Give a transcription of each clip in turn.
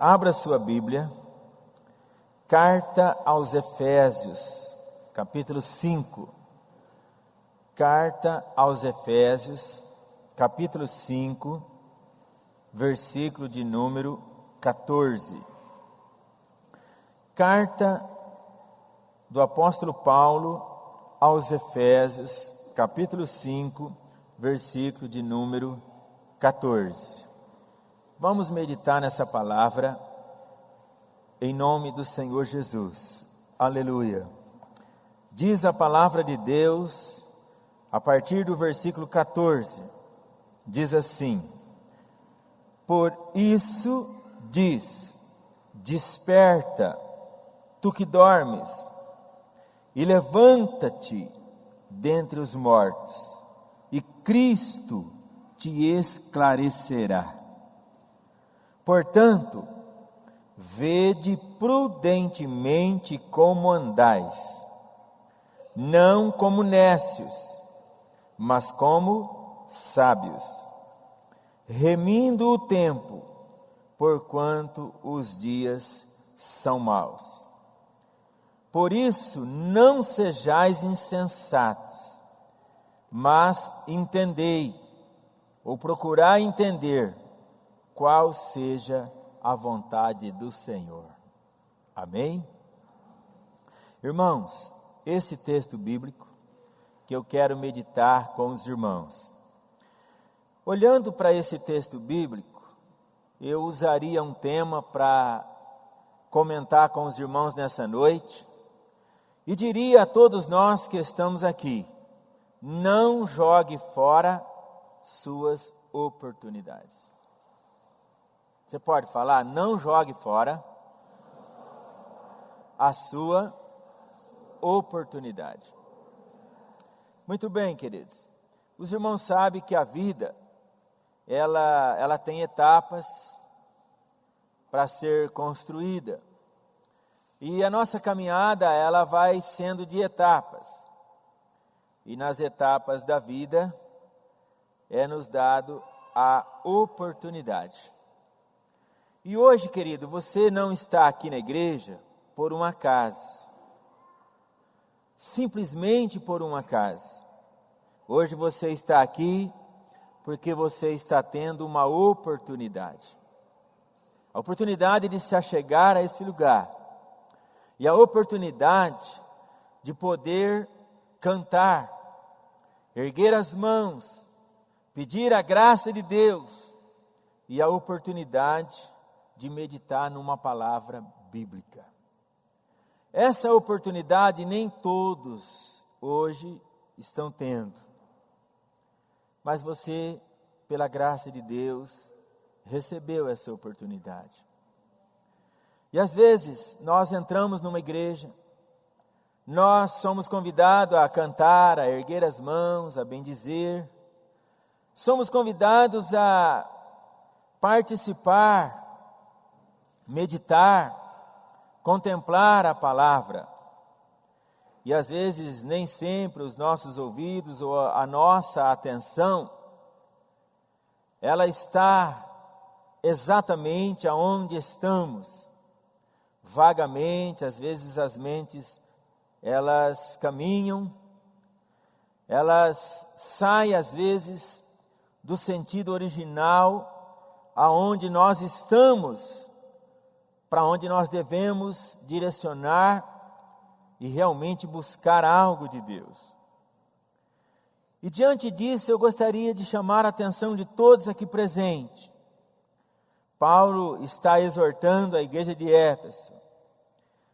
abra sua Bíblia, Carta aos Efésios, capítulo 5. Carta aos Efésios, capítulo 5, versículo de número 14. Carta do apóstolo Paulo aos Efésios, capítulo 5, versículo de número 14. Vamos meditar nessa palavra em nome do Senhor Jesus. Aleluia. Diz a palavra de Deus, a partir do versículo 14, diz assim: Por isso diz, desperta, tu que dormes, e levanta-te dentre os mortos, e Cristo te esclarecerá. Portanto, vede prudentemente como andais, não como nécios, mas como sábios, remindo o tempo, porquanto os dias são maus. Por isso, não sejais insensatos, mas entendei, ou procurai entender, qual seja a vontade do Senhor. Amém? Irmãos, esse texto bíblico que eu quero meditar com os irmãos. Olhando para esse texto bíblico, eu usaria um tema para comentar com os irmãos nessa noite, e diria a todos nós que estamos aqui: não jogue fora suas oportunidades. Você pode falar, não jogue fora a sua oportunidade. Muito bem, queridos. Os irmãos sabem que a vida, ela tem etapas para ser construída. E a nossa caminhada, ela vai sendo de etapas. E nas etapas da vida, é nos dado a oportunidade. E hoje, querido, você não está aqui na igreja por um acaso. Simplesmente por um acaso. Hoje você está aqui porque você está tendo uma oportunidade. A oportunidade de se achegar a esse lugar. E a oportunidade de poder cantar, erguer as mãos, pedir a graça de Deus. E a oportunidade de meditar numa palavra bíblica. Essa oportunidade nem todos hoje estão tendo. Mas você, pela graça de Deus, recebeu essa oportunidade. E às vezes nós entramos numa igreja, nós somos convidados a cantar, a erguer as mãos, a bendizer. Somos convidados a participar, meditar, contemplar a palavra. E às vezes nem sempre os nossos ouvidos ou a nossa atenção, ela está exatamente aonde estamos. Vagamente, às vezes as mentes, elas caminham, elas saem às vezes do sentido original, aonde nós estamos, para onde nós devemos direcionar e realmente buscar algo de Deus. E diante disso, eu gostaria de chamar a atenção de todos aqui presentes. Paulo está exortando a igreja de Éfeso.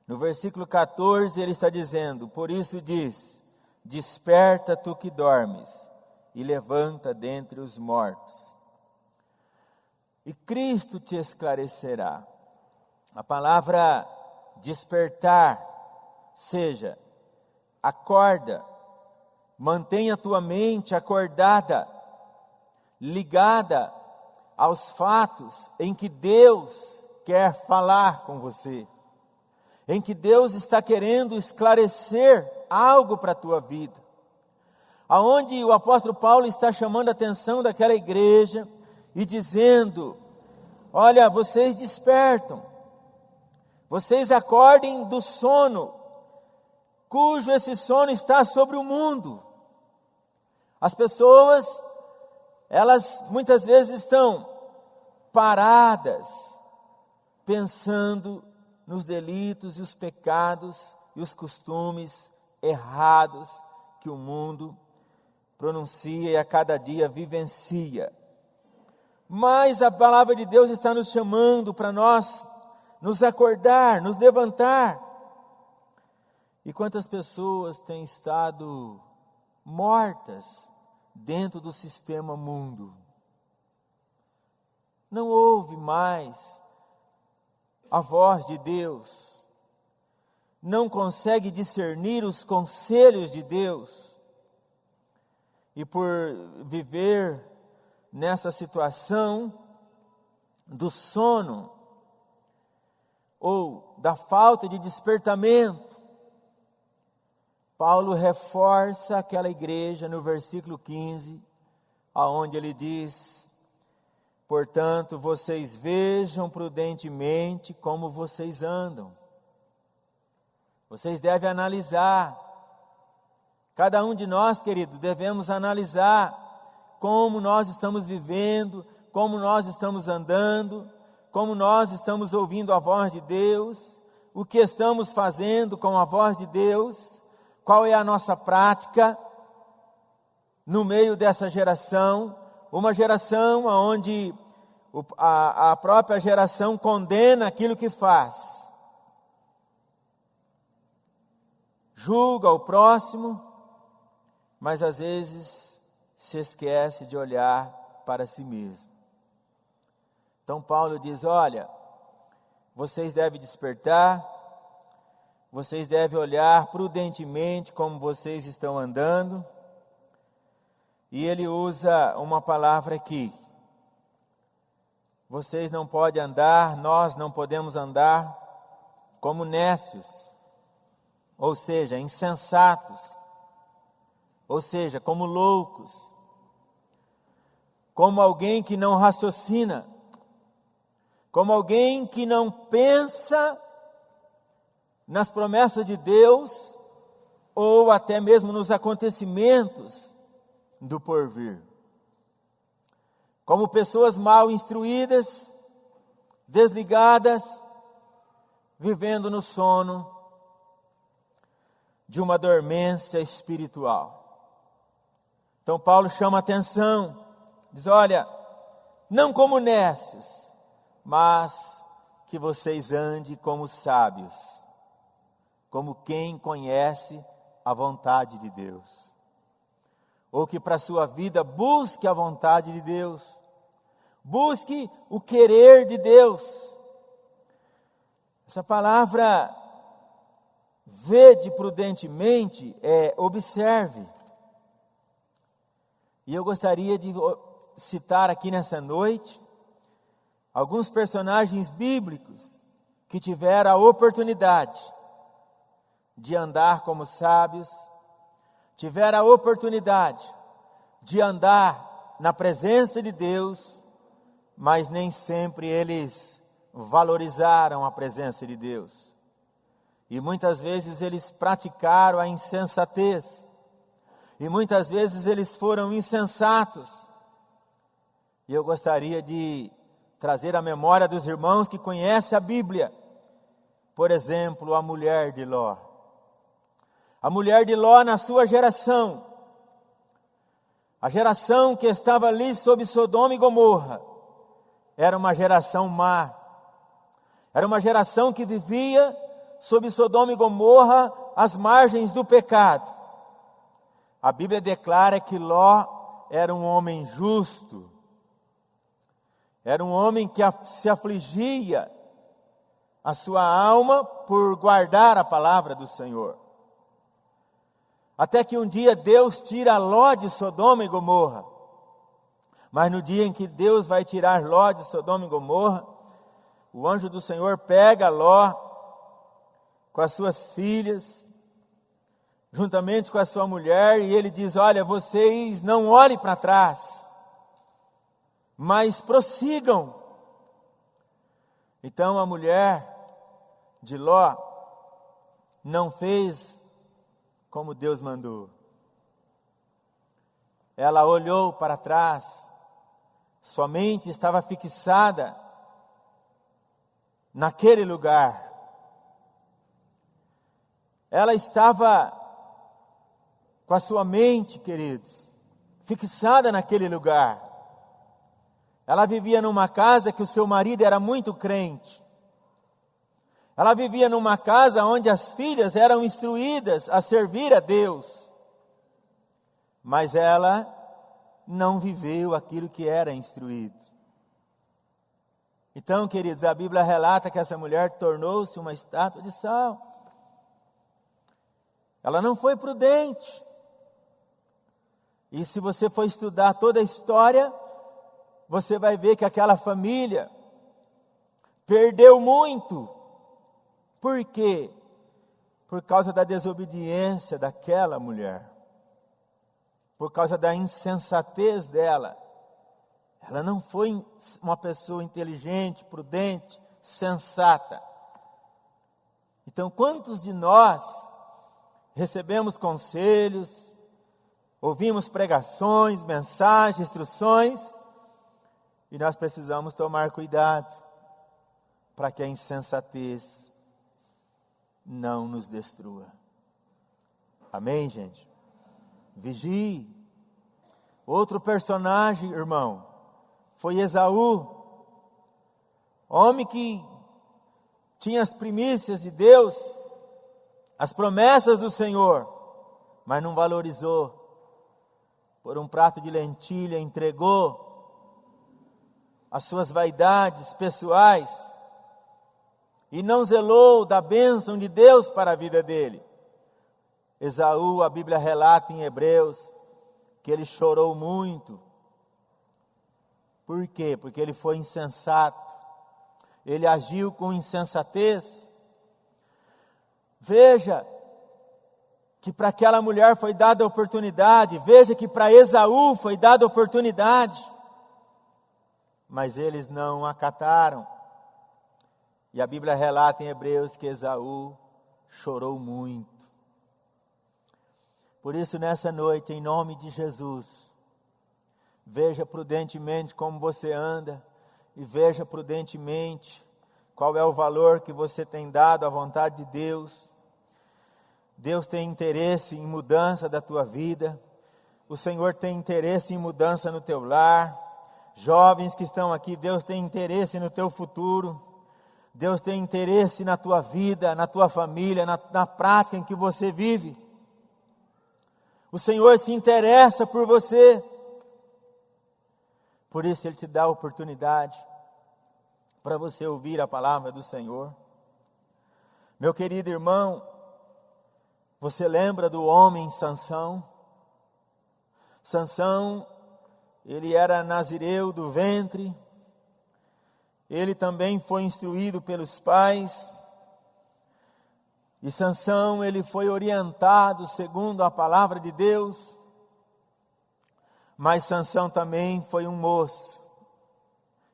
No versículo 14, ele está dizendo: por isso diz, desperta tu que dormes, e levanta dentre os mortos, e Cristo te esclarecerá. A palavra despertar, seja, acorda, mantenha a tua mente acordada, ligada aos fatos em que Deus quer falar com você, em que Deus está querendo esclarecer algo para a tua vida. Aonde o apóstolo Paulo está chamando a atenção daquela igreja e dizendo: olha, vocês despertam, vocês acordem do sono, cujo esse sono está sobre o mundo. As pessoas, elas muitas vezes estão paradas, pensando nos delitos e os pecados e os costumes errados que o mundo pronuncia e a cada dia vivencia. Mas a palavra de Deus está nos chamando para nós nos acordar, nos levantar. E quantas pessoas têm estado mortas dentro do sistema mundo? Não ouve mais a voz de Deus, não consegue discernir os conselhos de Deus, e por viver nessa situação do sono, ou da falta de despertamento, Paulo reforça aquela igreja no versículo 15, aonde ele diz: portanto, vocês vejam prudentemente como vocês andam. Vocês devem analisar. Cada um de nós, querido, devemos analisar como nós estamos vivendo, como nós estamos andando, como nós estamos ouvindo a voz de Deus, o que estamos fazendo com a voz de Deus, qual é a nossa prática no meio dessa geração, uma geração onde a própria geração condena aquilo que faz, julga o próximo, mas às vezes se esquece de olhar para si mesmo. Então Paulo diz: olha, vocês devem despertar, vocês devem olhar prudentemente como vocês estão andando, e ele usa uma palavra aqui: vocês não podem andar, nós não podemos andar como nécios, ou seja, insensatos, ou seja, como loucos, como alguém que não raciocina, como alguém que não pensa nas promessas de Deus, ou até mesmo nos acontecimentos do porvir. Como pessoas mal instruídas, desligadas, vivendo no sono de uma dormência espiritual. Então Paulo chama a atenção, diz: olha, não como nécios, mas que vocês andem como sábios, como quem conhece a vontade de Deus, ou que para a sua vida busque a vontade de Deus, busque o querer de Deus. Essa palavra vede prudentemente é observe. E eu gostaria de citar aqui nessa noite alguns personagens bíblicos que tiveram a oportunidade de andar como sábios, tiveram a oportunidade de andar na presença de Deus, mas nem sempre eles valorizaram a presença de Deus. E muitas vezes eles praticaram a insensatez. E muitas vezes eles foram insensatos. E eu gostaria de trazer à memória dos irmãos que conhecem a Bíblia, por exemplo, a mulher de Ló. A mulher de Ló na sua geração, a geração que estava ali sob Sodoma e Gomorra, era uma geração má, era uma geração que vivia sob Sodoma e Gomorra às margens do pecado. A Bíblia declara que Ló era um homem justo, era um homem que se afligia a sua alma por guardar a palavra do Senhor. Até que um dia Deus tira Ló de Sodoma e Gomorra. Mas no dia em que Deus vai tirar Ló de Sodoma e Gomorra, o anjo do Senhor pega Ló com as suas filhas, juntamente com a sua mulher, e ele diz: olha, vocês não olhem para trás, mas prossigam Então a mulher de Ló não fez como Deus mandou. Ela olhou para trás, sua mente estava fixada naquele lugar. Ela estava com a sua mente, queridos, fixada naquele lugar. Ela vivia numa casa que o seu marido era muito crente. Ela vivia numa casa onde as filhas eram instruídas a servir a Deus. Mas ela não viveu aquilo que era instruído. Então, queridos, a Bíblia relata que essa mulher tornou-se uma estátua de sal. Ela não foi prudente. E se você for estudar toda a história, você vai ver que aquela família perdeu muito. Por quê? Por causa da desobediência daquela mulher. Por causa da insensatez dela. Ela não foi uma pessoa inteligente, prudente, sensata. Então, quantos de nós recebemos conselhos, ouvimos pregações, mensagens, instruções, e nós precisamos tomar cuidado para que a insensatez não nos destrua. Amém, gente? Vigie. Outro personagem, irmão, foi Esaú, homem que tinha as primícias de Deus, as promessas do Senhor, mas não valorizou. Por um prato de lentilha entregou as suas vaidades pessoais e não zelou da bênção de Deus para a vida dele. Esaú, a Bíblia relata em Hebreus, que ele chorou muito. Por quê? Porque ele foi insensato. Ele agiu com insensatez. Veja que para aquela mulher foi dada a oportunidade. Veja que para Esaú foi dada a oportunidade. Mas eles não acataram. E a Bíblia relata em Hebreus que Esaú chorou muito. Por isso, nessa noite, em nome de Jesus, veja prudentemente como você anda e veja prudentemente qual é o valor que você tem dado à vontade de Deus. Deus tem interesse em mudança da tua vida. O Senhor tem interesse em mudança no teu lar. Jovens que estão aqui, Deus tem interesse no teu futuro. Deus tem interesse na tua vida, na tua família, na prática em que você vive. O Senhor se interessa por você. Por isso Ele te dá a oportunidade para você ouvir a palavra do Senhor. Meu querido irmão, você lembra do homem Sansão? Sansão, ele era nazireu do ventre. Ele também foi instruído pelos pais. E Sansão, ele foi orientado segundo a palavra de Deus. Mas Sansão também foi um moço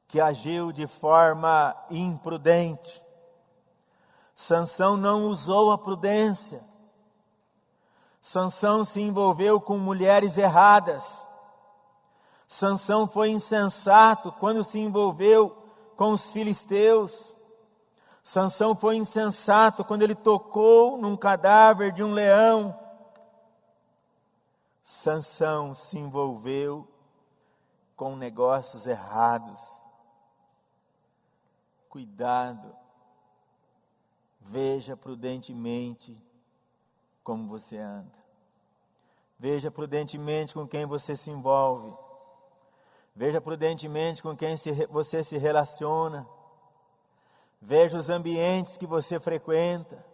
que agiu de forma imprudente. Sansão não usou a prudência. Sansão se envolveu com mulheres erradas. Sansão foi insensato quando se envolveu com os filisteus. Sansão foi insensato quando ele tocou num cadáver de um leão. Sansão se envolveu com negócios errados. Cuidado. Veja prudentemente como você anda. Veja prudentemente com quem você se envolve. Veja prudentemente com quem você se relaciona. Veja os ambientes que você frequenta.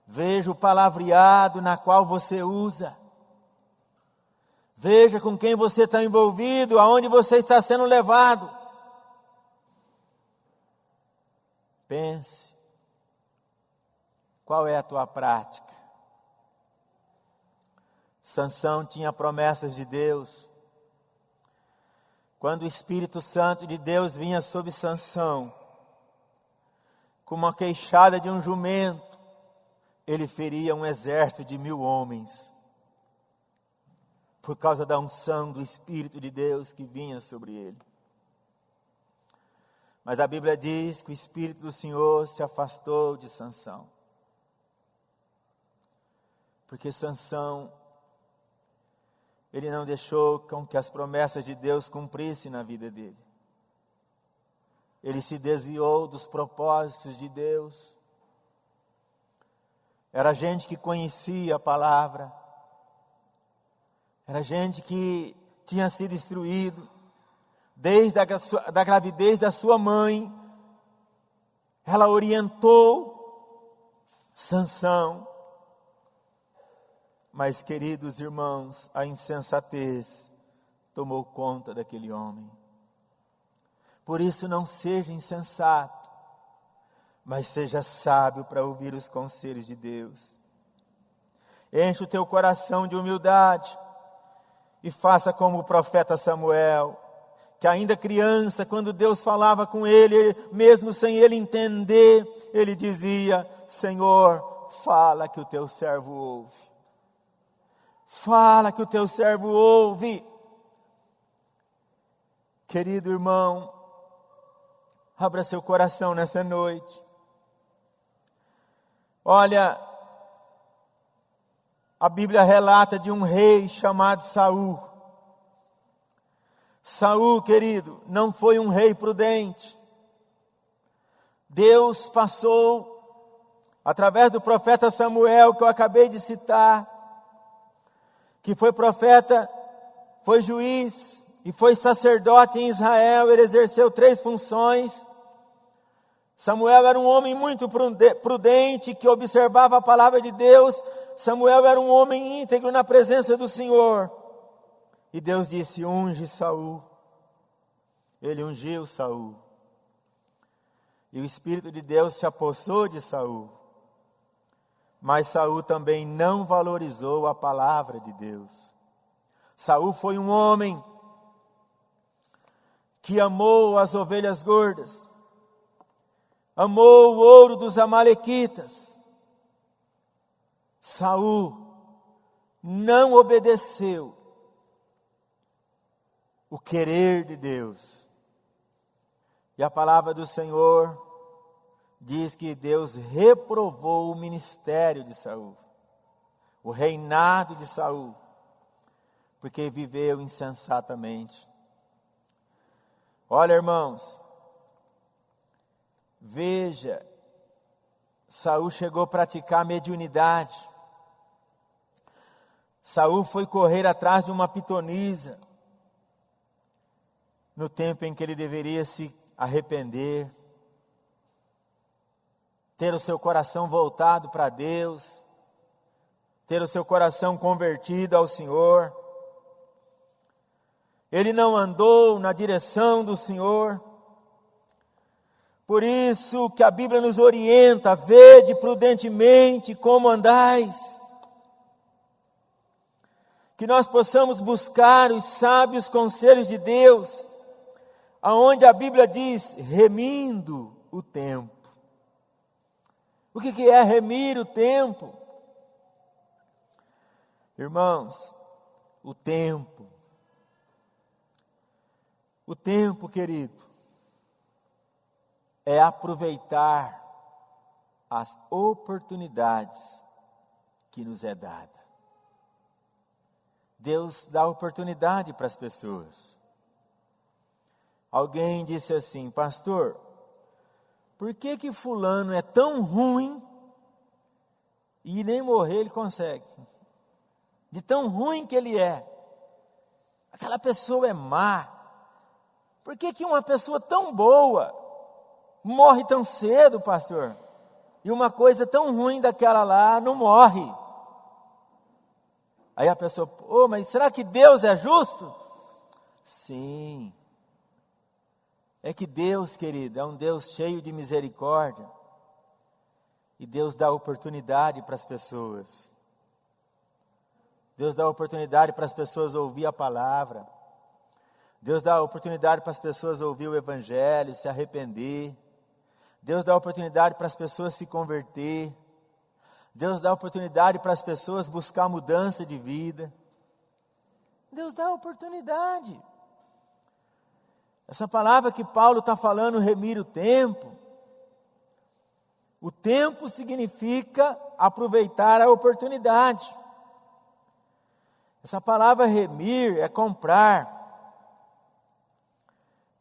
Veja o palavreado na qual você usa. Veja com quem você está envolvido, aonde você está sendo levado. Pense. Qual é a tua prática? Sansão tinha promessas de Deus. Quando o Espírito Santo de Deus vinha sobre Sansão, com uma queixada de um jumento, ele feria um exército de 1000 homens, por causa da unção do Espírito de Deus que vinha sobre ele. Mas a Bíblia diz que o Espírito do Senhor se afastou de Sansão, porque Sansão, ele não deixou com que as promessas de Deus cumprissem na vida dele. Ele se desviou dos propósitos de Deus. Era gente que conhecia a palavra. Era gente que tinha sido instruído. Desde a gravidez da sua mãe, ela orientou Sansão. Mas, queridos irmãos, a insensatez tomou conta daquele homem. Por isso, não seja insensato, mas seja sábio para ouvir os conselhos de Deus. Enche o teu coração de humildade e faça como o profeta Samuel, que ainda criança, quando Deus falava com ele, mesmo sem ele entender, ele dizia: Senhor, fala que o teu servo ouve. Fala que o teu servo ouve. Querido irmão, abra seu coração nessa noite. Olha, a Bíblia relata de um rei chamado Saul. Saul, querido, não foi um rei prudente. Deus passou, através do profeta Samuel, que eu acabei de citar, que foi profeta, foi juiz e foi sacerdote em Israel. Ele exerceu 3 funções. Samuel era um homem muito prudente, que observava a palavra de Deus. Samuel era um homem íntegro na presença do Senhor. E Deus disse: unge Saul. Ele ungiu Saul. E o Espírito de Deus se apossou de Saul. Mas Saul também não valorizou a palavra de Deus. Saul foi um homem que amou as ovelhas gordas, amou o ouro dos amalequitas. Saul não obedeceu o querer de Deus. E a palavra do Senhor diz que Deus reprovou o ministério de Saul, o reinado de Saul, porque viveu insensatamente. Olha, irmãos, veja, Saul chegou a praticar mediunidade. Saul foi correr atrás de uma pitonisa, no tempo em que ele deveria se arrepender, ter o seu coração voltado para Deus, ter o seu coração convertido ao Senhor. Ele não andou na direção do Senhor. Por isso que a Bíblia nos orienta: vede prudentemente como andais. Que nós possamos buscar os sábios conselhos de Deus, aonde a Bíblia diz: remindo o tempo. O que é remir o tempo? Irmãos, o tempo, querido, é aproveitar as oportunidades que nos é dada. Deus dá oportunidade para as pessoas. Alguém disse assim: pastor, por que fulano é tão ruim e nem morrer ele consegue? De tão ruim que ele é. Aquela pessoa é má. Por que uma pessoa tão boa morre tão cedo, pastor? E uma coisa tão ruim daquela lá não morre. Aí a pessoa: mas será que Deus é justo? Sim. É que Deus, querido, é um Deus cheio de misericórdia. E Deus dá oportunidade para as pessoas. Deus dá oportunidade para as pessoas ouvir a palavra. Deus dá oportunidade para as pessoas ouvir o Evangelho, se arrepender. Deus dá oportunidade para as pessoas se converter. Deus dá oportunidade para as pessoas buscar mudança de vida. Deus dá oportunidade. Essa palavra que Paulo está falando, remir o tempo. O tempo significa aproveitar a oportunidade. Essa palavra remir é comprar.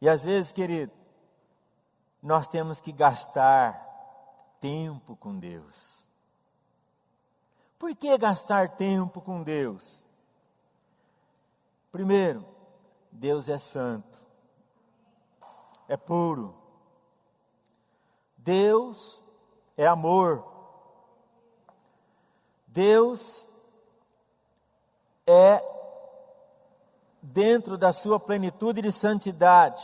E às vezes, querido, nós temos que gastar tempo com Deus. Por que gastar tempo com Deus? Primeiro, Deus é santo, é puro. Deus é amor. Deus é, dentro da sua plenitude de santidade,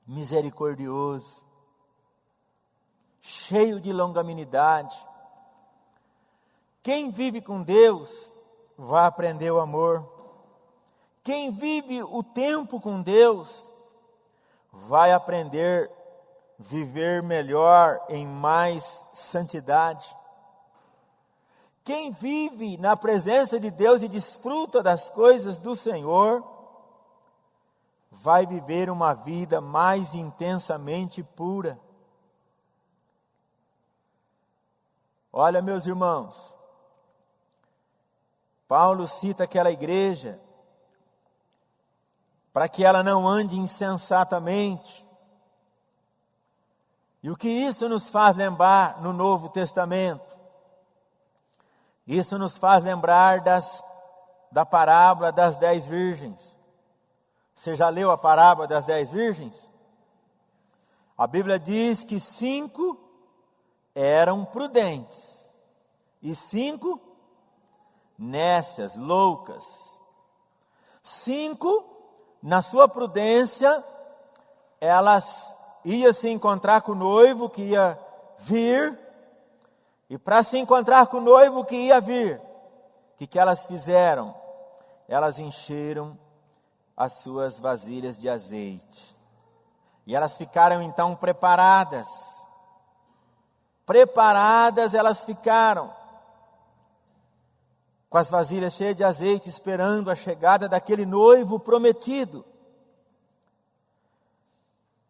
misericordioso, cheio de longanimidade. Quem vive com Deus vai aprender o amor. Quem vive o tempo com Deus vai aprender a viver melhor em mais santidade. Quem vive na presença de Deus e desfruta das coisas do Senhor vai viver uma vida mais intensamente pura. Olha, meus irmãos, Paulo cita aquela igreja para que ela não ande insensatamente. E o que isso nos faz lembrar no Novo Testamento? Isso nos faz lembrar da parábola das 10 virgens. Você já leu a parábola das 10 virgens? A Bíblia diz que 5 eram prudentes e 5 nécias, loucas. 5, na sua prudência, elas iam se encontrar com o noivo que ia vir, e para se encontrar com o noivo que ia vir, o que elas fizeram? Elas encheram as suas vasilhas de azeite, e elas ficaram então preparadas. Preparadas elas ficaram, com as vasilhas cheias de azeite, esperando a chegada daquele noivo prometido.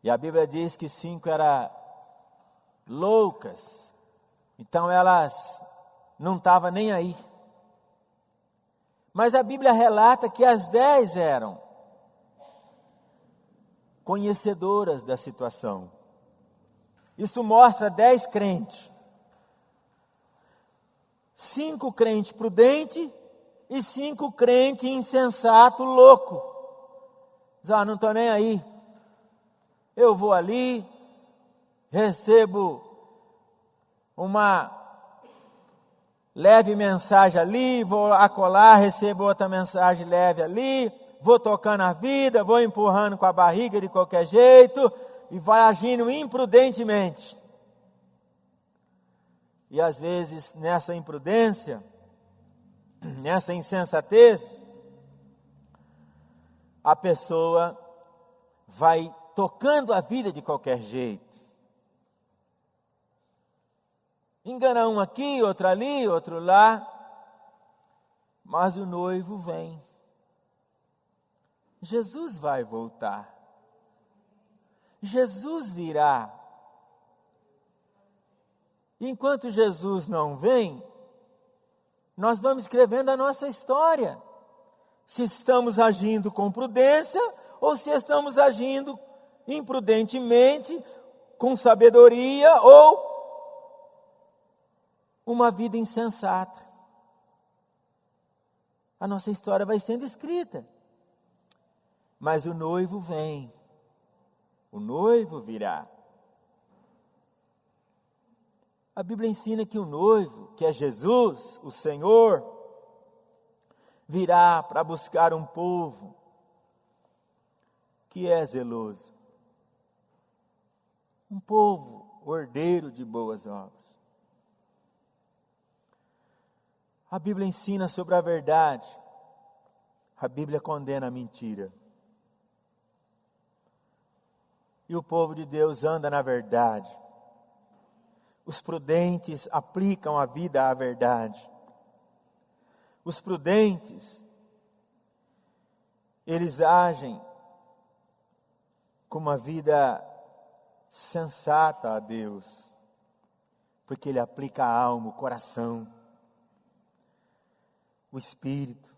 E a Bíblia diz que 5 eram loucas, então elas não estavam nem aí. Mas a Bíblia relata que as 10 eram conhecedoras da situação. Isso mostra 10 crentes. 5 crentes prudentes e 5 crentes insensato, louco. Diz, não estou nem aí. Eu vou ali, recebo uma leve mensagem ali, vou acolá, recebo outra mensagem leve ali, vou tocando a vida, vou empurrando com a barriga de qualquer jeito e vai agindo imprudentemente. E às vezes nessa imprudência, nessa insensatez, a pessoa vai tocando a vida de qualquer jeito. Engana um aqui, outro ali, outro lá, mas o noivo vem. Jesus vai voltar. Jesus virá. Enquanto Jesus não vem, nós vamos escrevendo a nossa história. Se estamos agindo com prudência ou se estamos agindo imprudentemente, com sabedoria ou uma vida insensata. A nossa história vai sendo escrita. Mas o noivo vem. O noivo virá. A Bíblia ensina que o noivo, que é Jesus, o Senhor, virá para buscar um povo que é zeloso. Um povo ordeiro de boas obras. A Bíblia ensina sobre a verdade. A Bíblia condena a mentira. e o povo de Deus anda na verdade. Os prudentes aplicam a vida à verdade. Os prudentes, eles agem com uma vida sensata a Deus, porque Ele aplica a alma, o coração, o espírito.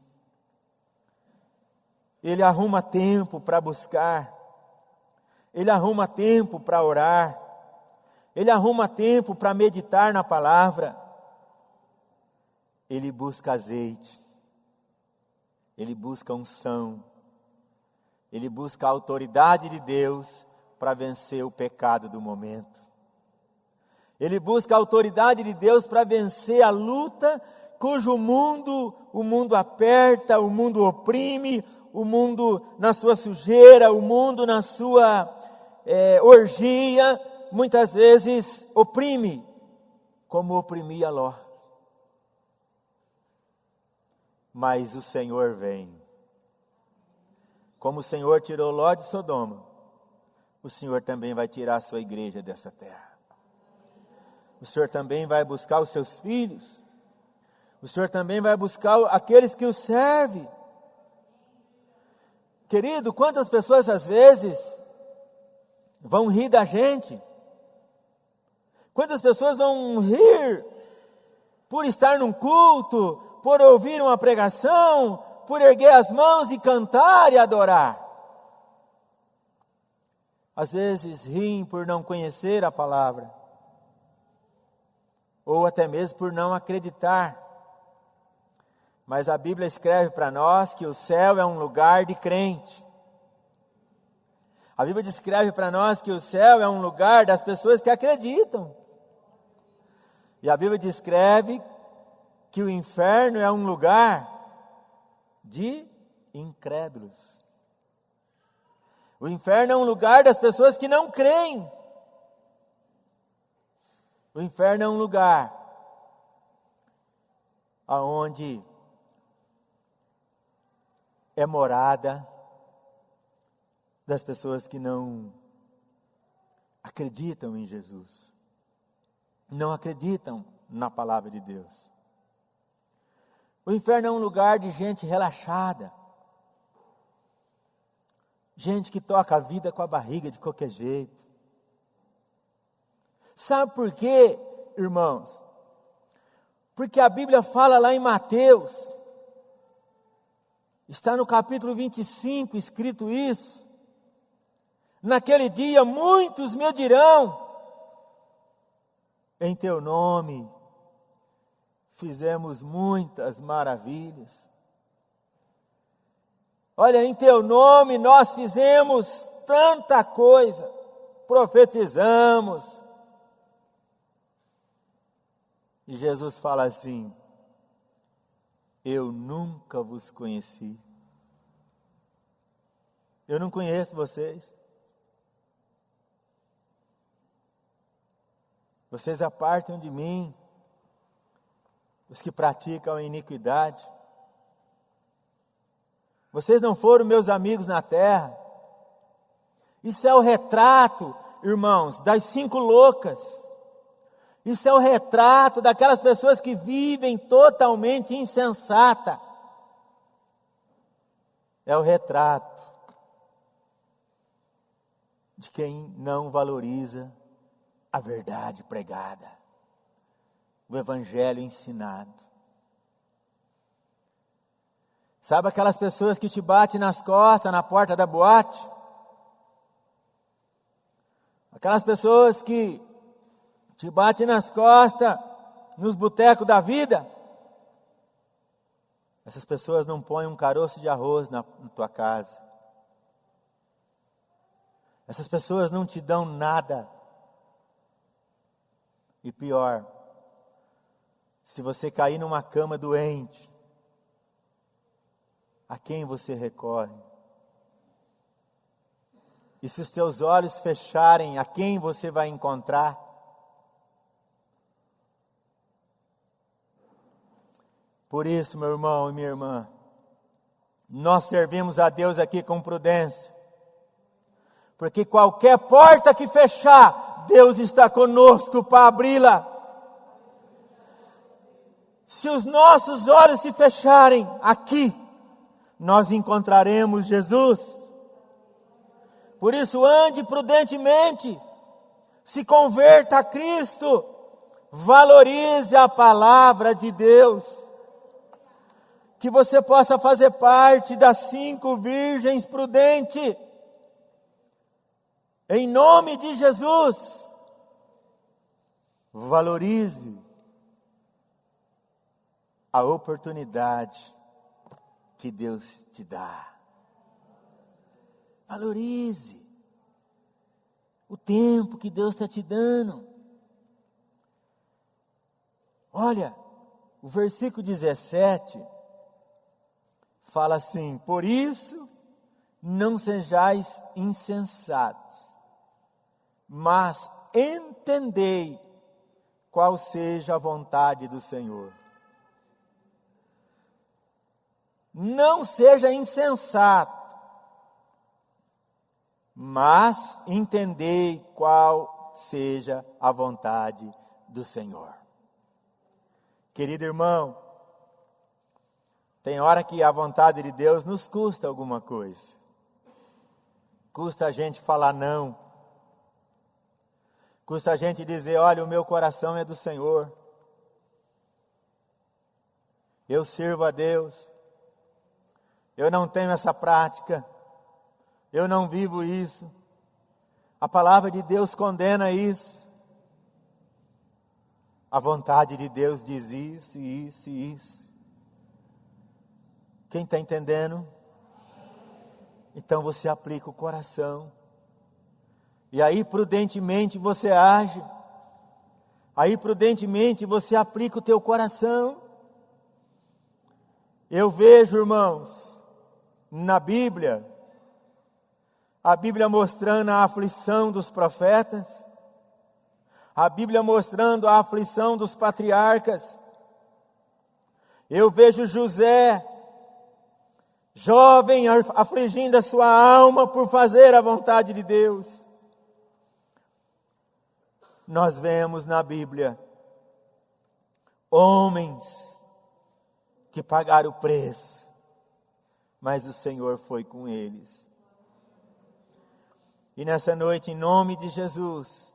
Ele arruma tempo para buscar, Ele arruma tempo para orar, Ele arruma tempo para meditar na palavra. Ele busca azeite, Ele busca unção, Ele busca a autoridade de Deus para vencer o pecado do momento. Ele busca a autoridade de Deus para vencer a luta cujo o mundo aperta, o mundo oprime, o mundo na sua sujeira, o mundo na sua orgia, muitas vezes oprime, como oprimia Ló. Mas o Senhor vem. Como o Senhor tirou Ló de Sodoma, o Senhor também vai tirar a sua igreja dessa terra. O Senhor também vai buscar os seus filhos. O Senhor também vai buscar aqueles que o servem. Querido, quantas pessoas às vezes vão rir da gente? Quantas pessoas vão rir por estar num culto, por ouvir uma pregação, por erguer as mãos e cantar e adorar? Às vezes riem por não conhecer a palavra, ou até mesmo por não acreditar. Mas a Bíblia escreve para nós que o céu é um lugar de crente. A Bíblia descreve para nós que o céu é um lugar das pessoas que acreditam. E a Bíblia descreve que o inferno é um lugar de incrédulos. O inferno é um lugar das pessoas que não creem. O inferno é um lugar aonde é morada das pessoas que não acreditam em Jesus, não acreditam na palavra de Deus. O inferno é um lugar de gente relaxada, gente que toca a vida com a barriga de qualquer jeito. Sabe por quê, irmãos? Porque a Bíblia fala lá em Mateus, está no capítulo 25 escrito isso: naquele dia muitos me dirão, em teu nome fizemos muitas maravilhas. Olha, em teu nome nós fizemos tanta coisa, profetizamos. E Jesus fala assim: eu nunca vos conheci. Eu não conheço vocês. Vocês apartam de mim, os que praticam a iniquidade. Vocês não foram meus amigos na terra. Isso é o retrato, irmãos, das 5 loucas. Isso é o retrato daquelas pessoas que vivem totalmente insensata. É o retrato de quem não valoriza a verdade pregada, o evangelho ensinado. Sabe aquelas pessoas que te batem nas costas na porta da boate? Aquelas pessoas que te batem nas costas nos botecos da vida? Essas pessoas não põem um caroço de arroz na tua casa. Essas pessoas não te dão nada. E pior, se você cair numa cama doente, a quem você recorre? E se os teus olhos fecharem, a quem você vai encontrar? Por isso, meu irmão e minha irmã, nós servimos a Deus aqui com prudência, Porque qualquer porta que fechar, Deus está conosco para abri-la. Se os nossos olhos se fecharem aqui, nós encontraremos Jesus. Por isso, ande prudentemente, se converta a Cristo, valorize a palavra de Deus. Que você possa fazer parte das 5 virgens prudentes. Em nome de Jesus, valorize a oportunidade que Deus te dá. Valorize o tempo que Deus está te dando. Olha, o versículo 17 fala assim: por isso não sejais insensatos, mas entendei qual seja a vontade do Senhor. Não seja insensato, mas entendei qual seja a vontade do Senhor. Querido irmão, tem hora que a vontade de Deus nos custa alguma coisa. Custa a gente falar não. Custa a gente dizer: olha, o meu coração é do Senhor. Eu sirvo a Deus. Eu não tenho essa prática. Eu não vivo isso. A palavra de Deus condena isso. A vontade de Deus diz isso, isso e isso. Quem está entendendo? Então você aplica o coração. E aí prudentemente você age. Aí prudentemente você aplica o teu coração. Eu vejo, irmãos, na Bíblia, a Bíblia mostrando a aflição dos profetas, a Bíblia mostrando a aflição dos patriarcas. Eu vejo José, jovem, afligindo a sua alma por fazer a vontade de Deus. Nós vemos na Bíblia homens que pagaram o preço, mas o Senhor foi com eles. E nessa noite, em nome de Jesus,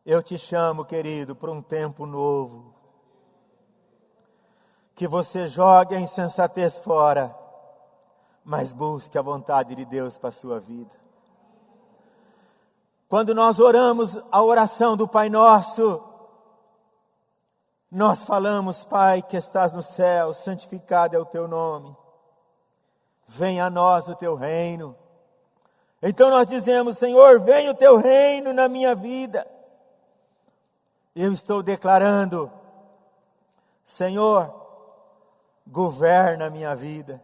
eu te chamo, querido, para um tempo novo. Que você jogue a insensatez fora, mas busque a vontade de Deus para a sua vida. Quando nós oramos a oração do Pai Nosso, nós falamos: Pai que estás no céu, santificado é o teu nome. Venha a nós o teu reino. Então nós dizemos: Senhor, venha o teu reino na minha vida. Eu estou declarando: Senhor, governa a minha vida.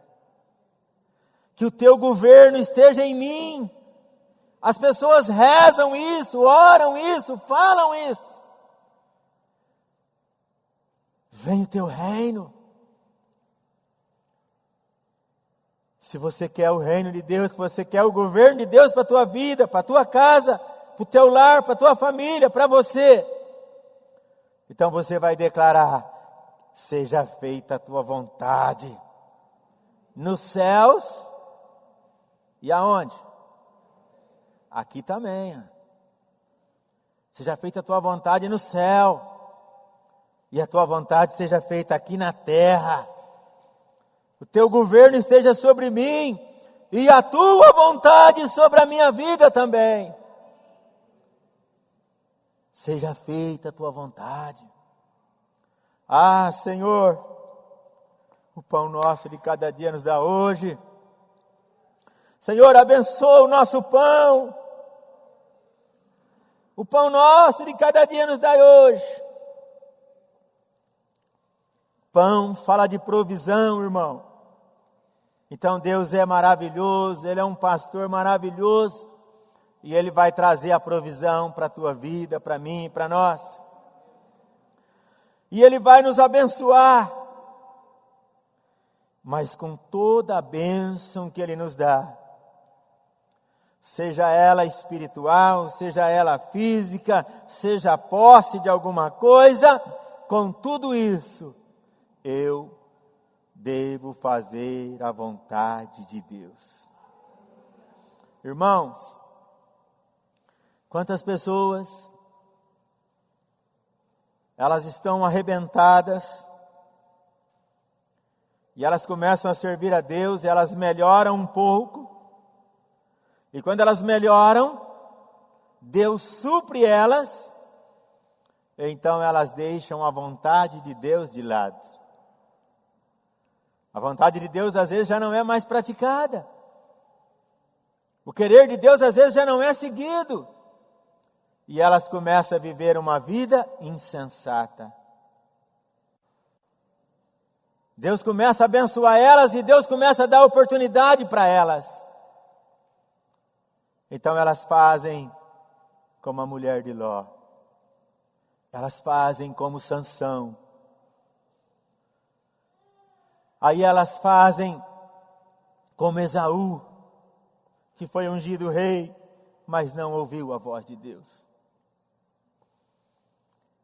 Que o teu governo esteja em mim. As pessoas rezam isso, oram isso, falam isso. Venha o teu reino. Se você quer o reino de Deus, se você quer o governo de Deus para a tua vida, para a tua casa, para o teu lar, para a tua família, para você, então você vai declarar: seja feita a tua vontade, nos céus e aonde? Aqui também. Seja feita a tua vontade no céu, e a tua vontade seja feita aqui na terra. O teu governo esteja sobre mim, e a tua vontade sobre a minha vida também. Seja feita a tua vontade. Ah, Senhor, o pão nosso de cada dia nos dá hoje. Senhor, abençoa o nosso pão. O pão nosso de cada dia nos dá hoje. Pão fala de provisão, irmão. Então Deus é maravilhoso, Ele é um pastor maravilhoso, e Ele vai trazer a provisão para a tua vida, para mim, para nós. E Ele vai nos abençoar, mas com toda a bênção que Ele nos dá, seja ela espiritual, seja ela física, seja a posse de alguma coisa, com tudo isso, eu devo fazer a vontade de Deus. Irmãos, quantas pessoas, elas estão arrebentadas, e elas começam a servir a Deus, e elas melhoram um pouco, e quando elas melhoram, Deus supre elas, então elas deixam a vontade de Deus de lado. A vontade de Deus às vezes já não é mais praticada. O querer de Deus às vezes já não é seguido. E elas começam a viver uma vida insensata. Deus começa a abençoar elas e Deus começa a dar oportunidade para elas. Então elas fazem como a mulher de Ló. Elas fazem como Sansão. Aí elas fazem como Esaú, que foi ungido rei, mas não ouviu a voz de Deus.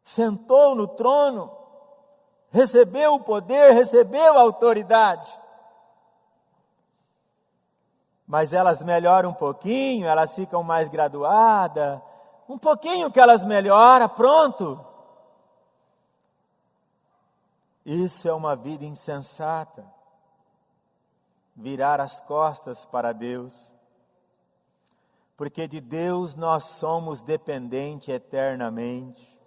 Sentou no trono, recebeu o poder, recebeu a autoridade. Mas elas melhoram um pouquinho, elas ficam mais graduadas, um pouquinho que elas melhoram, pronto. Isso é uma vida insensata. Virar as costas para Deus. Porque de Deus nós somos dependentes eternamente.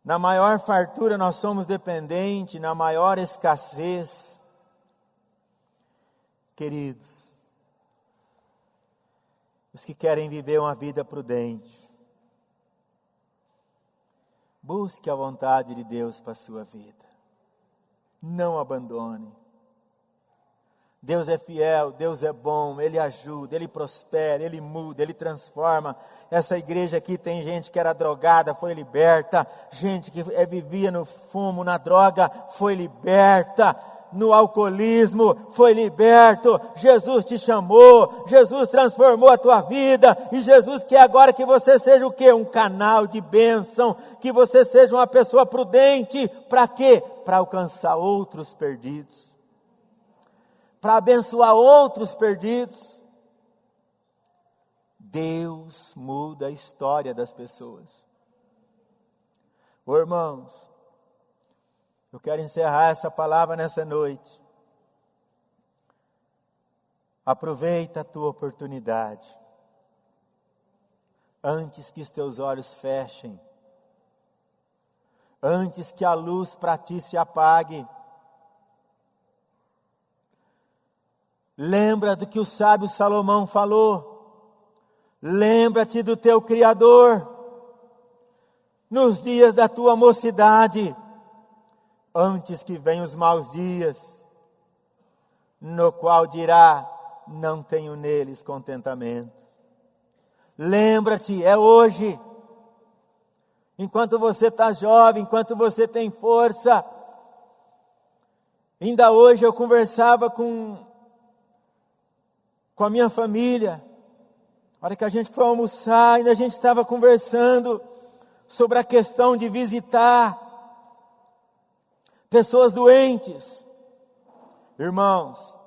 Na maior fartura nós somos dependentes, na maior escassez. Queridos, os que querem viver uma vida prudente, busque a vontade de Deus para a sua vida. Não abandone. Deus é fiel, Deus é bom, Ele ajuda, Ele prospera, Ele muda, Ele transforma. Essa igreja aqui tem gente que era drogada, foi liberta. Gente que vivia no fumo, na droga, foi liberta. No alcoolismo, foi liberto. Jesus te chamou, Jesus transformou a tua vida, e Jesus quer agora que você seja o quê? Um canal de bênção, que você seja uma pessoa prudente. Para quê? Para alcançar outros perdidos, para abençoar outros perdidos. Deus muda a história das pessoas. Ô, irmãos, eu quero encerrar essa palavra nessa noite. Aproveita a tua oportunidade, antes que os teus olhos fechem, antes que a luz para ti se apague. Lembra do que o sábio Salomão falou. Lembra-te do teu Criador nos dias da tua mocidade, antes que venham os maus dias, no qual dirá: não tenho neles contentamento. Lembra-te, é hoje, enquanto você está jovem, enquanto você tem força. Ainda hoje eu conversava com a minha família. Na hora que a gente foi almoçar, ainda a gente estava conversando sobre a questão de visitar pessoas doentes. Irmãos,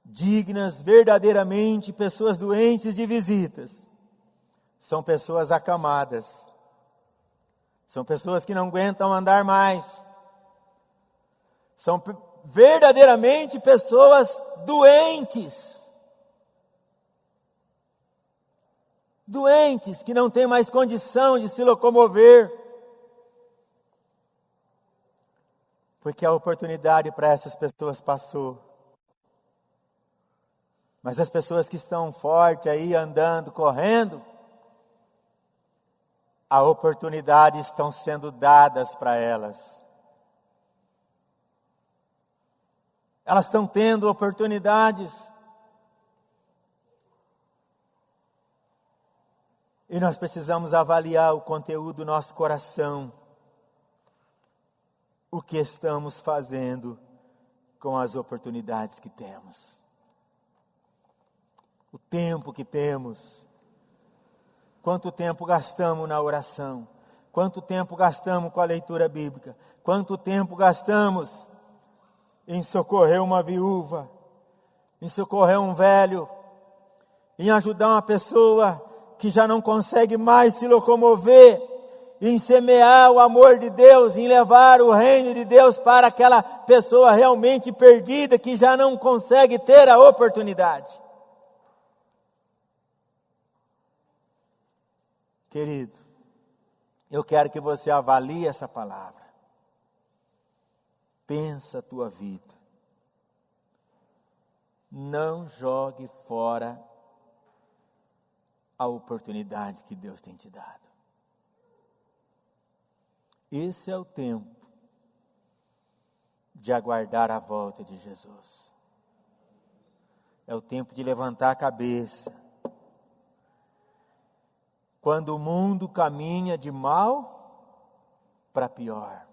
dignas verdadeiramente, pessoas doentes de visitas, são pessoas acamadas, são pessoas que não aguentam andar mais, são verdadeiramente pessoas doentes, que não têm mais condição de se locomover, porque a oportunidade para essas pessoas passou. Mas as pessoas que estão fortes aí, andando, correndo, a oportunidade estão sendo dadas para elas. Elas estão tendo oportunidades. E nós precisamos avaliar o conteúdo do nosso coração. O que estamos fazendo com as oportunidades que temos. o tempo que temos. Quanto tempo gastamos na oração? Quanto tempo gastamos com a leitura bíblica? Quanto tempo gastamos em socorrer uma viúva, em socorrer um velho, em ajudar uma pessoa que já não consegue mais se locomover, em semear o amor de Deus, em levar o reino de Deus para aquela pessoa realmente perdida, que já não consegue ter a oportunidade. Querido, eu quero que você avalie essa palavra. Pensa a tua vida. Não jogue fora a oportunidade que Deus tem te dado. Esse é o tempo de aguardar a volta de Jesus. É o tempo de levantar a cabeça. Quando o mundo caminha de mal para pior.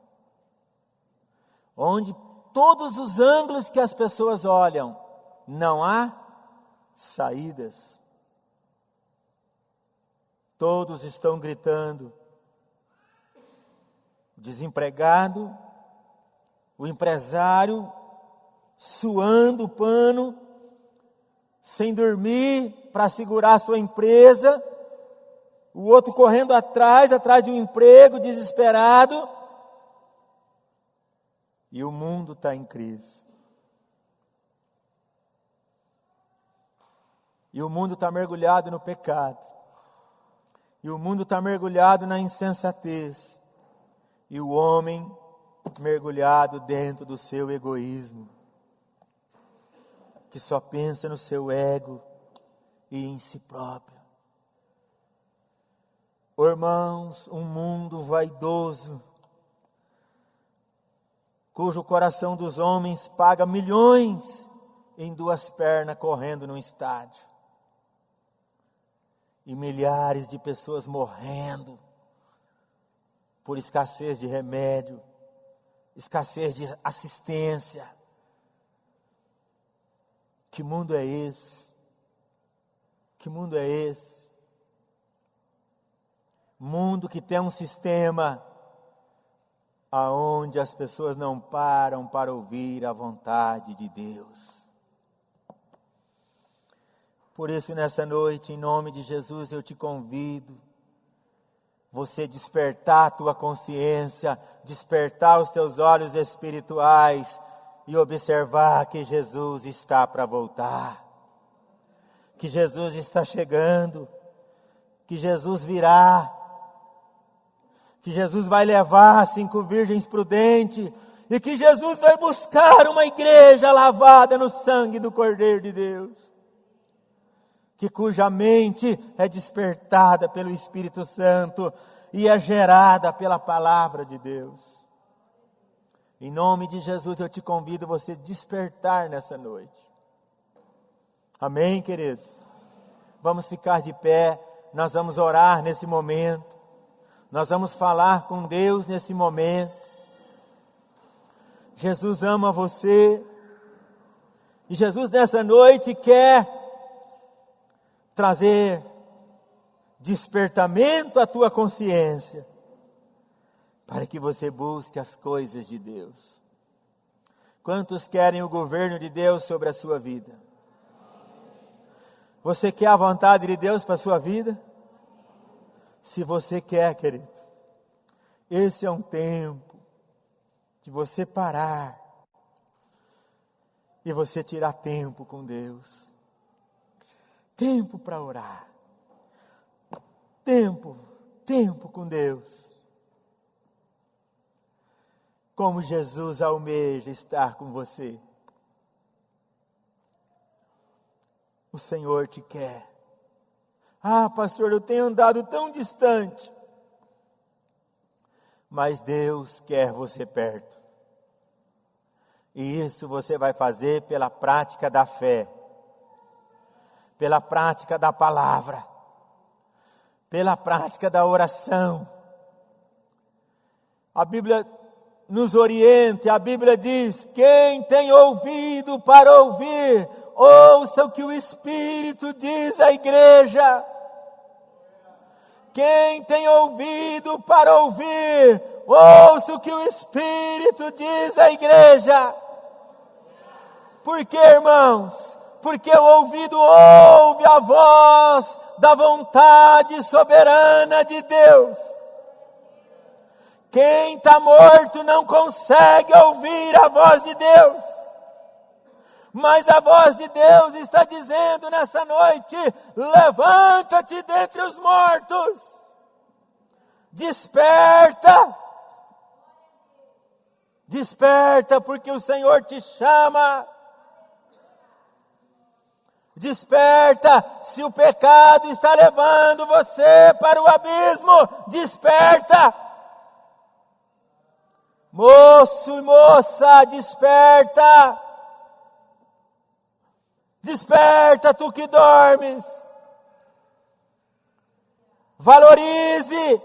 Onde todos os ângulos que as pessoas olham, não há saídas. Todos estão gritando. O desempregado, o empresário, suando o pano, sem dormir para segurar sua empresa, o outro correndo atrás de um emprego, desesperado, e o mundo está em crise. E o mundo está mergulhado no pecado. E o mundo está mergulhado na insensatez. E o homem mergulhado dentro do seu egoísmo, que só pensa no seu ego e em si próprio. Oh, irmãos, um mundo vaidoso, cujo coração dos homens paga milhões em duas pernas correndo num estádio. E milhares de pessoas morrendo por escassez de remédio, escassez de assistência. Que mundo é esse? Que mundo é esse? Mundo que tem um sistema aonde as pessoas não param para ouvir a vontade de Deus. Por isso, nessa noite, em nome de Jesus, eu te convido, você despertar a tua consciência, despertar os teus olhos espirituais e observar que Jesus está para voltar, que Jesus está chegando, que Jesus virá, que Jesus vai levar 5 virgens prudentes e que Jesus vai buscar uma igreja lavada no sangue do Cordeiro de Deus, cuja mente é despertada pelo Espírito Santo e é gerada pela palavra de Deus. Em nome de Jesus eu te convido a você despertar nessa noite. Amém, queridos? Vamos ficar de pé, nós vamos orar nesse momento, nós vamos falar com Deus nesse momento. Jesus ama você e Jesus nessa noite quer trazer despertamento à tua consciência, para que você busque as coisas de Deus. Quantos querem o governo de Deus sobre a sua vida? Você quer a vontade de Deus para a sua vida? Se você quer, querido, esse é um tempo de você parar e você tirar tempo com Deus. Tempo para orar. Tempo com Deus. Como Jesus almeja estar com você. O Senhor te quer. Ah, pastor, eu tenho andado tão distante. Mas Deus quer você perto. E isso você vai fazer pela prática da fé, pela prática da palavra, pela prática da oração. A Bíblia nos orienta, a Bíblia diz: quem tem ouvido para ouvir ouça o que o Espírito diz à igreja. Quem tem ouvido para ouvir, ouça o que o Espírito diz à igreja. Por quê, irmãos? Porque o ouvido ouve a voz da vontade soberana de Deus. Quem está morto não consegue ouvir a voz de Deus. Mas a voz de Deus está dizendo nessa noite: levanta-te dentre os mortos. Desperta. Desperta, porque o Senhor te chama. Desperta, se o pecado está levando você para o abismo, desperta. Moço e moça, desperta. Desperta, tu que dormes. Valorize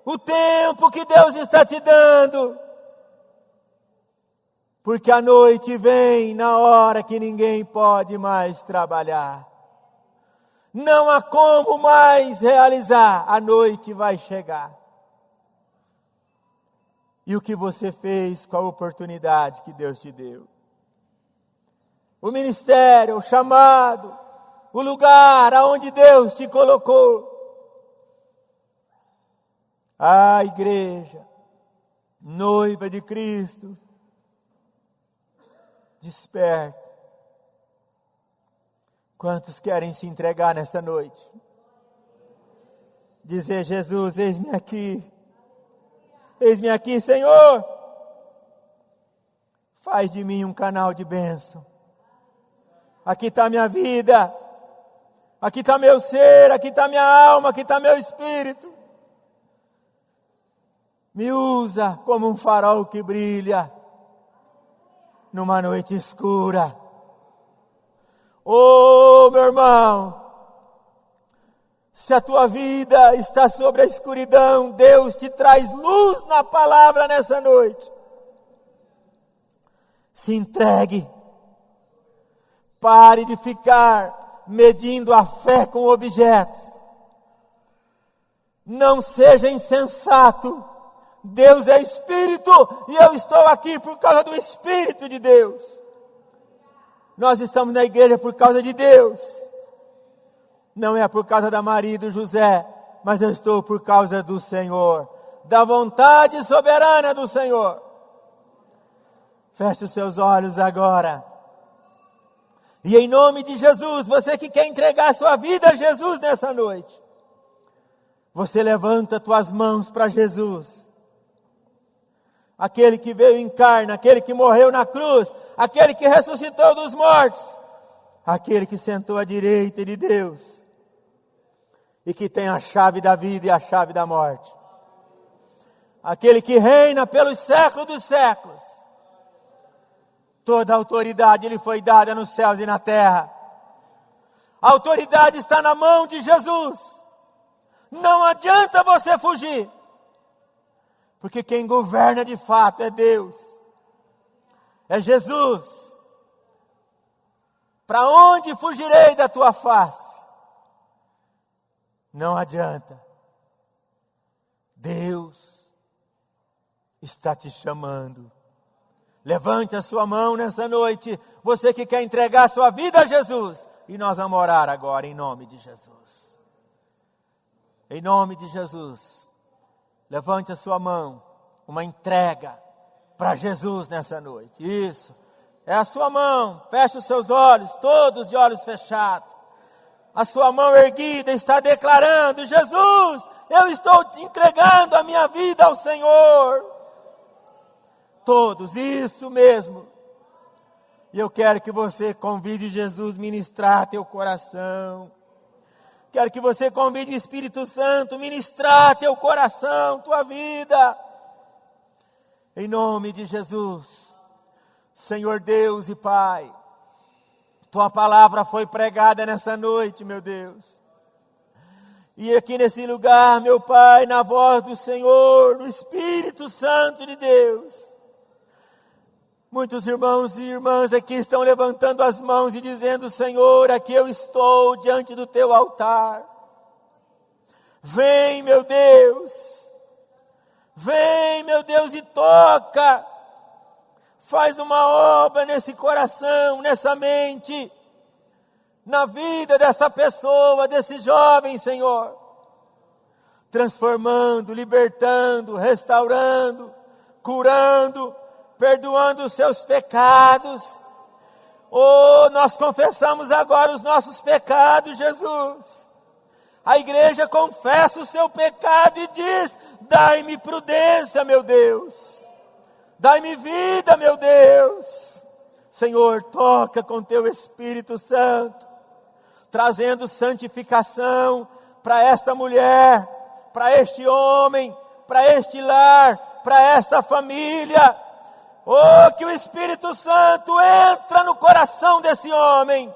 o tempo que Deus está te dando. Porque a noite vem na hora que ninguém pode mais trabalhar. Não há como mais realizar. A noite vai chegar. E o que você fez com a oportunidade que Deus te deu? O ministério, o chamado, o lugar aonde Deus te colocou. Ah, igreja, noiva de Cristo, desperta. Quantos querem se entregar nesta noite? Dizer: Jesus, eis-me aqui. Eis-me aqui, Senhor. Faz de mim um canal de bênção. Aqui está minha vida. Aqui está meu ser. Aqui está minha alma. Aqui está meu espírito. Me usa como um farol que brilha numa noite escura. Oh, meu irmão, se a tua vida está sobre a escuridão, Deus te traz luz na palavra nessa noite. Se entregue. Pare de ficar medindo a fé com objetos. Não seja insensato. Deus é Espírito e eu estou aqui por causa do Espírito de Deus. Nós estamos na igreja por causa de Deus. Não é por causa da Maria e do José, mas eu estou por causa do Senhor, da vontade soberana do Senhor. Feche os seus olhos agora. E em nome de Jesus, você que quer entregar sua vida a Jesus nessa noite, você levanta tuas mãos para Jesus. Aquele que veio em carne, aquele que morreu na cruz, aquele que ressuscitou dos mortos, aquele que sentou à direita de Deus e que tem a chave da vida e a chave da morte. Aquele que reina pelos séculos dos séculos. Toda a autoridade lhe foi dada nos céus e na terra. A autoridade está na mão de Jesus. Não adianta você fugir. Porque quem governa de fato é Deus. É Jesus. Para onde fugirei da tua face? Não adianta. Deus está te chamando. Levante a sua mão nessa noite. Você que quer entregar a sua vida a Jesus. E nós vamos orar agora em nome de Jesus. Em nome de Jesus. Levante a sua mão, uma entrega para Jesus nessa noite. Isso, é a sua mão. Feche os seus olhos, todos de olhos fechados. A sua mão erguida está declarando: Jesus, eu estou entregando a minha vida ao Senhor. Todos, isso mesmo. E eu quero que você convide Jesus a ministrar teu coração. Quero que você convide o Espírito Santo a ministrar teu coração, tua vida. Em nome de Jesus. Senhor Deus e Pai, tua palavra foi pregada nessa noite, meu Deus. E aqui nesse lugar, meu Pai, na voz do Senhor, no Espírito Santo de Deus, Muitos irmãos e irmãs aqui estão levantando as mãos e dizendo: Senhor, aqui eu estou diante do teu altar. Vem, meu Deus. Vem, meu Deus, e toca. Faz uma obra nesse coração, nessa mente, na vida dessa pessoa, desse jovem, Senhor. Transformando, libertando, restaurando, curando, perdoando os seus pecados. Oh, nós confessamos agora os nossos pecados, Jesus. A igreja confessa o seu pecado e diz: dai-me prudência, meu Deus. Dai-me vida, meu Deus. Senhor, toca com teu Espírito Santo, trazendo santificação para esta mulher, para este homem, para este lar, para esta família. Oh, que o Espírito Santo entra no coração desse homem,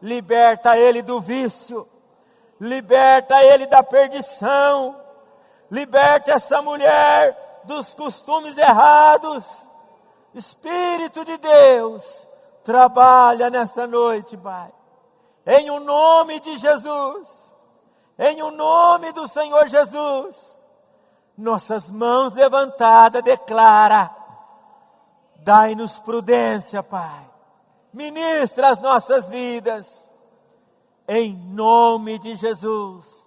liberta ele do vício, liberta ele da perdição, liberta essa mulher dos costumes errados. Espírito de Deus, trabalha nessa noite, Pai, em o nome de Jesus, em o nome do Senhor Jesus. Nossas mãos levantadas declara: dai-nos prudência, Pai. Ministra as nossas vidas, em nome de Jesus.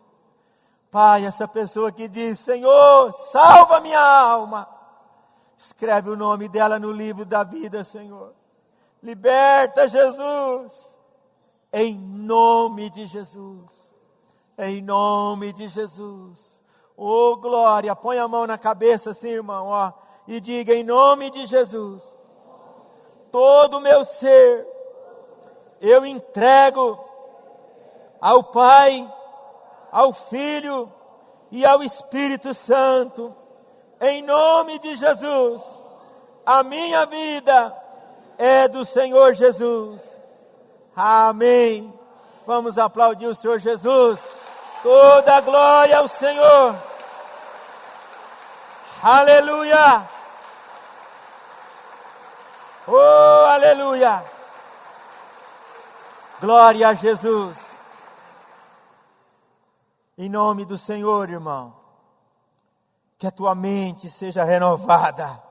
Pai, essa pessoa que diz: Senhor, salva minha alma. Escreve o nome dela no livro da vida, Senhor. Liberta, Jesus. Em nome de Jesus. Em nome de Jesus. Oh, glória. Põe a mão na cabeça assim, irmão, ó, e diga: em nome de Jesus, todo o meu ser eu entrego ao Pai, ao Filho e ao Espírito Santo. Em nome de Jesus, a minha vida é do Senhor Jesus. Amém. Vamos aplaudir o Senhor Jesus. Toda a glória ao Senhor. Aleluia. Oh, aleluia. Glória a Jesus. Em nome do Senhor, irmão, que a tua mente seja renovada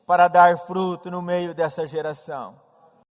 para dar fruto no meio dessa geração.